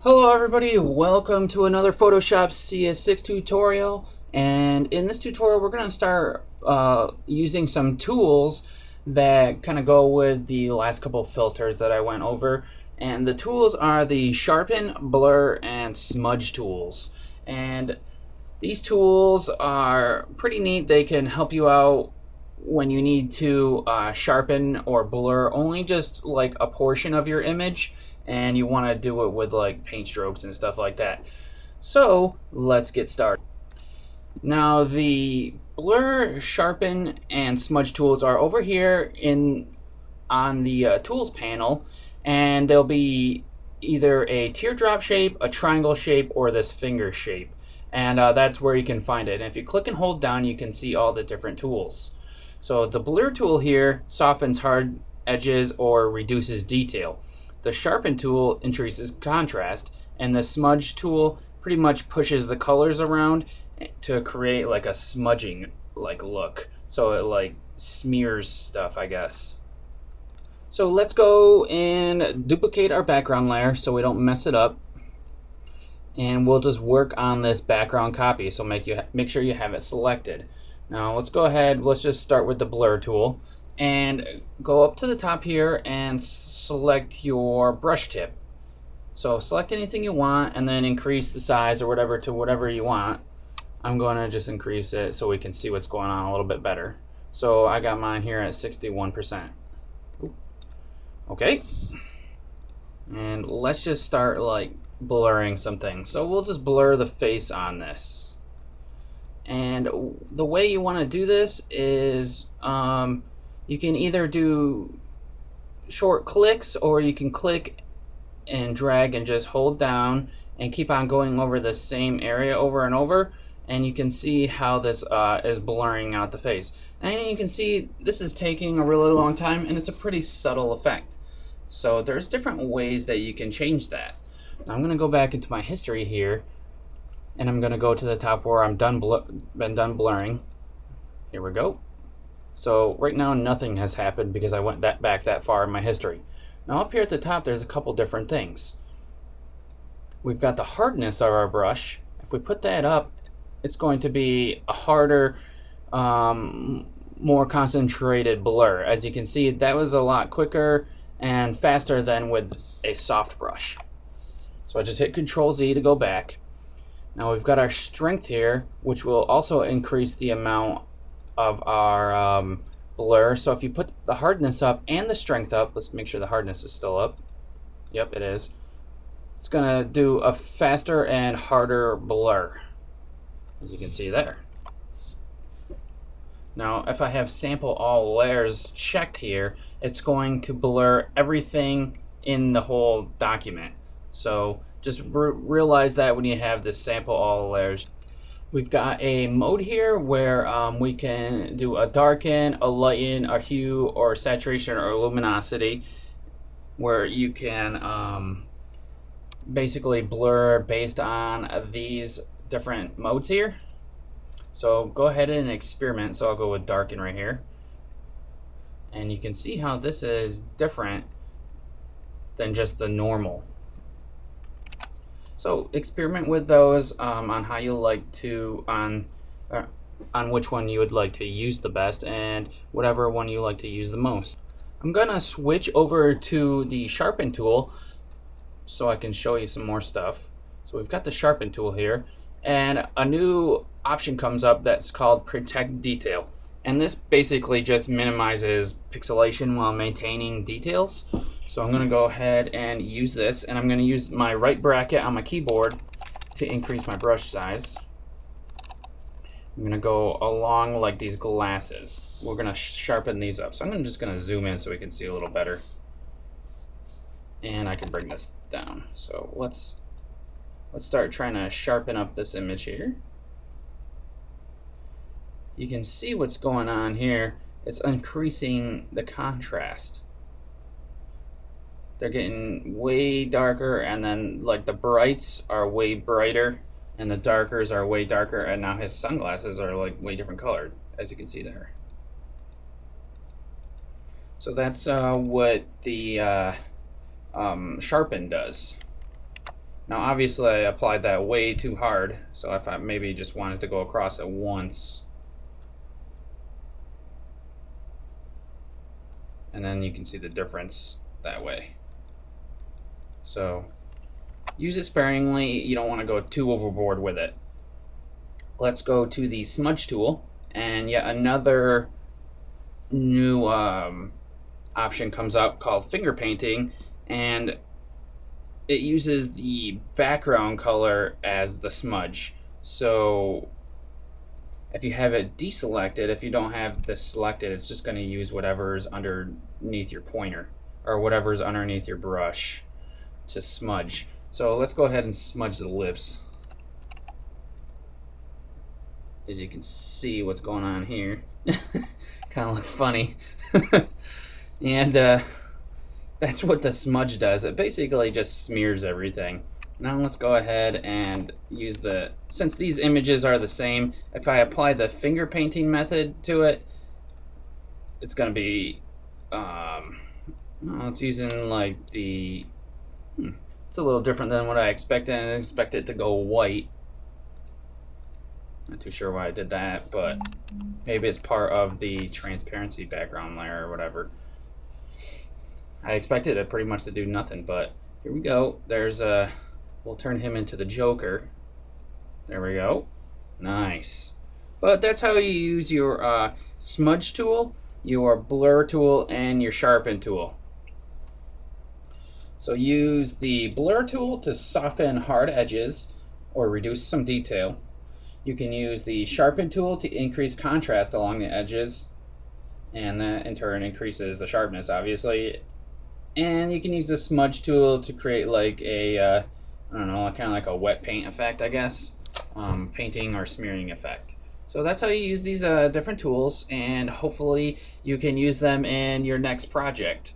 Hello everybody, welcome to another Photoshop CS6 tutorial, and in this tutorial we're going to start using some tools that kind of go with the last couple of filters that I went over. And the tools are the Sharpen, Blur, and Smudge tools. And these tools are pretty neat. They can help you out when you need to sharpen or blur only just like a portion of your image, and you want to do it with like paint strokes and stuff like that. So let's get started. Now the blur, sharpen, and smudge tools are over here on the tools panel, and they'll be either a teardrop shape, a triangle shape, or this finger shape. And that's where you can find it. And if you click and hold down, you can see all the different tools. So the blur tool here softens hard edges or reduces detail. The sharpen tool increases contrast, and the smudge tool pretty much pushes the colors around to create like a smudging like look. So it like smears stuff, I guess. So let's go and duplicate our background layer so we don't mess it up. And we'll just work on this background copy, so make sure you have it selected. Now let's go ahead, let's just start with the blur tool and go up to the top here and select your brush tip. So select anything you want and then increase the size or whatever to whatever you want. I'm going to just increase it so we can see what's going on a little bit better. So I got mine here at 61%. Okay, and let's just start like blurring some things. So we'll just blur the face on this. And the way you want to do this is you can either do short clicks, or you can click and drag and just hold down and keep on going over the same area over and over, and you can see how this is blurring out the face. And you can see this is taking a really long time, and it's a pretty subtle effect. So there's different ways that you can change that. Now I'm going to go back into my history here, and I'm going to go to the top where I'm done blurring. Here we go. So right now nothing has happened because I went back that far in my history. Now up here at the top there's a couple different things. We've got the hardness of our brush. If we put that up, it's going to be a harder, more concentrated blur. As you can see, that was a lot quicker and faster than with a soft brush. So I just hit Control-Z to go back. Now we've got our strength here, which will also increase the amount of our blur. So if you put the hardness up and the strength up, let's make sure the hardness is still up. Yep, it is. It's gonna do a faster and harder blur, as you can see there. Now if I have sample all layers checked here, it's going to blur everything in the whole document. So just realize that when you have this sample all layers. We've got a mode here where we can do a darken, a lighten, a hue, or saturation, or luminosity, where you can basically blur based on these different modes here. So go ahead and experiment. So I'll go with darken right here, and you can see how this is different than just the normal. So experiment with those on how you like to, on which one you would like to use the best, and whatever one you like to use the most. I'm gonna switch over to the sharpen tool so I can show you some more stuff. So we've got the sharpen tool here, and a new option comes up that's called protect detail. And this basically just minimizes pixelation while maintaining details. So I'm going to go ahead and use this, and I'm going to use my right bracket on my keyboard to increase my brush size. I'm going to go along like these glasses. We're going to sharpen these up. So I'm just going to zoom in so we can see a little better. And I can bring this down. So let's start trying to sharpen up this image here. You can see what's going on here. It's increasing the contrast. They're getting way darker, and then like the brights are way brighter and the darkers are way darker, and now his sunglasses are like way different colored, as you can see there. So that's what the Sharpen does. Now obviously I applied that way too hard, so if I maybe just wanted to go across it once, and then you can see the difference that way. So use it sparingly, you don't want to go too overboard with it. Let's go to the smudge tool, and yet another new option comes up called finger painting, and it uses the background color as the smudge. So if you have it deselected, if you don't have this selected, it's just going to use whatever's underneath your pointer or whatever's underneath your brush to smudge. So let's go ahead and smudge the lips. As you can see what's going on here. Kind of looks funny. And that's what the smudge does. It basically just smears everything. Now let's go ahead and use since these images are the same, if I apply the finger painting method to it, it's going to be, it's using like it's a little different than what I expected. I expect it to go white. Not too sure why I did that, but maybe it's part of the transparency background layer or whatever. I expected it pretty much to do nothing, but here we go. We'll turn him into the Joker. There we go. Nice. But that's how you use your smudge tool, your blur tool, and your sharpen tool. So use the blur tool to soften hard edges or reduce some detail. You can use the sharpen tool to increase contrast along the edges, and that in turn increases the sharpness, obviously. And you can use the smudge tool to create like a, I don't know, kind of like a wet paint effect, I guess, painting or smearing effect. So that's how you use these different tools, and hopefully you can use them in your next project.